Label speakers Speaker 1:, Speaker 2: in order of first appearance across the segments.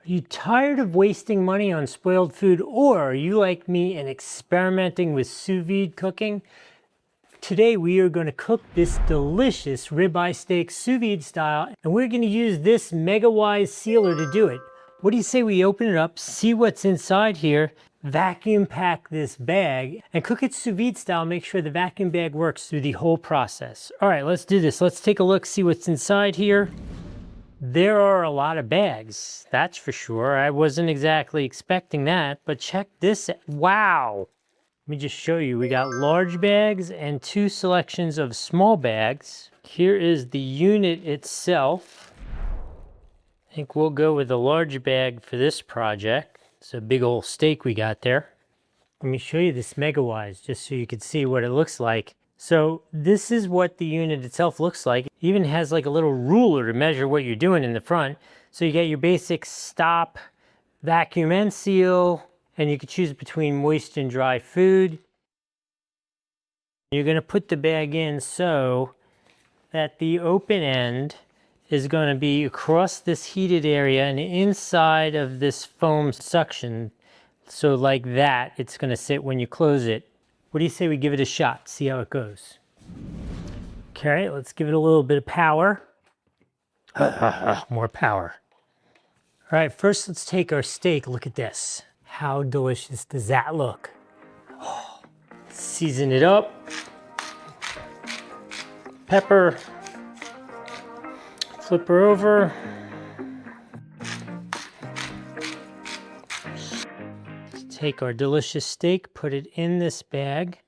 Speaker 1: Are you tired of wasting money on spoiled food, or are you like me and experimenting with sous vide cooking? Today we are going to cook this delicious ribeye steak sous vide style, and we're going to use this MEGAWISE sealer to do it. What do you say we open it up, see what's inside here, vacuum pack this bag, and cook it sous vide style, make sure the vacuum bag works through the whole process. All right, let's do this. Let's take a look, see what's inside here. There are a lot of bags, that's for sure. I wasn't exactly expecting that, but check this out. Wow. Let me just show you. We got large bags and two selections of small bags. Here is the unit itself. I think we'll go with a large bag for this project. It's a big old steak we got there. Let me show you this MEGAWISE just so you can see what it looks like. So this is what the unit itself looks like. It even has like a little ruler to measure what you're doing in the front. So you get your basic stop, vacuum and seal, and you can choose between moist and dry food. You're going to put the bag in so that the open end is going to be across this heated area and inside of this foam suction. So like that, it's going to sit when you close it. What do you say we give it a shot, see how it goes? Okay, let's give it a little bit of power. More power. All right, first let's take our steak. Look at this. How delicious does that look? Oh, season it up. Pepper. Flip her over. Take our delicious steak, put it in this bag.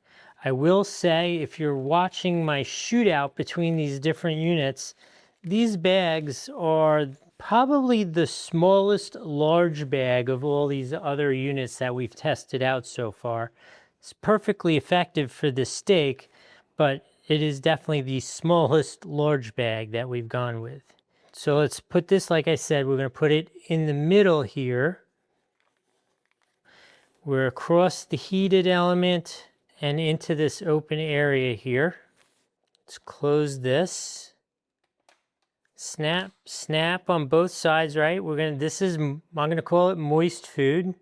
Speaker 1: I will say, if you're watching my shootout between these different units, these bags are probably the smallest large bag of all these other units that we've tested out so far. It's perfectly effective for this steak, but it is definitely the smallest large bag that we've gone with. So let's put this, like I said, we're going to put it in the middle here. We're across the heated element and into this open area here. Let's close this. Snap, snap on both sides, right? I'm gonna call it moist food.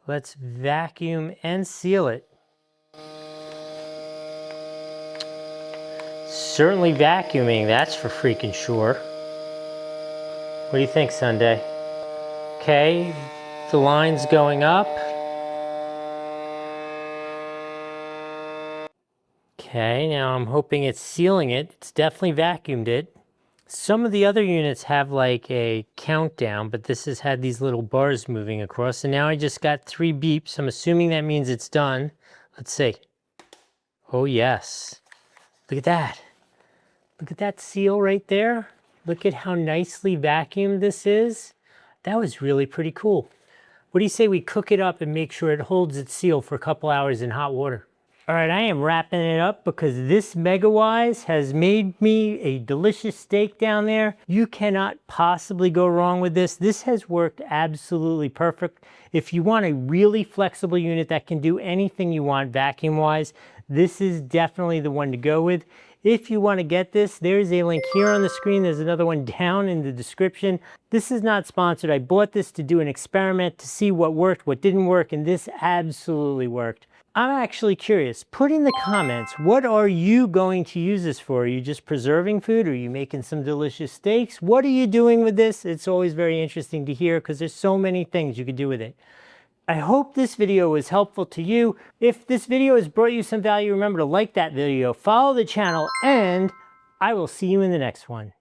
Speaker 1: Let's vacuum and seal it. Certainly vacuuming, that's for freaking sure. What do you think, Sunday? Okay, the line's going up. Okay, now I'm hoping it's sealing it. It's definitely vacuumed it. Some of the other units have like a countdown, but this has had these little bars moving across. And now I just got 3 beeps. I'm assuming that means it's done. Let's see. Oh yes. Look at that. Look at that seal right there. Look at how nicely vacuumed this is. That was really pretty cool. What do you say we cook it up and make sure it holds its seal for a couple hours in hot water? All right, I am wrapping it up because this MEGAWISE has made me a delicious steak down there. You cannot possibly go wrong with this. This has worked absolutely perfect. If you want a really flexible unit that can do anything you want vacuum-wise, this is definitely the one to go with. If you want to get this, there's a link here on the screen. There's another one down in the description. This is not sponsored. I bought this to do an experiment to see what worked, what didn't work, and this absolutely worked. I'm actually curious. Put in the comments, what are you going to use this for? Are you just preserving food? Are you making some delicious steaks? What are you doing with this? It's always very interesting to hear because there's so many things you could do with it. I hope this video was helpful to you. If this video has brought you some value, remember to like that video, follow the channel, and I will see you in the next one.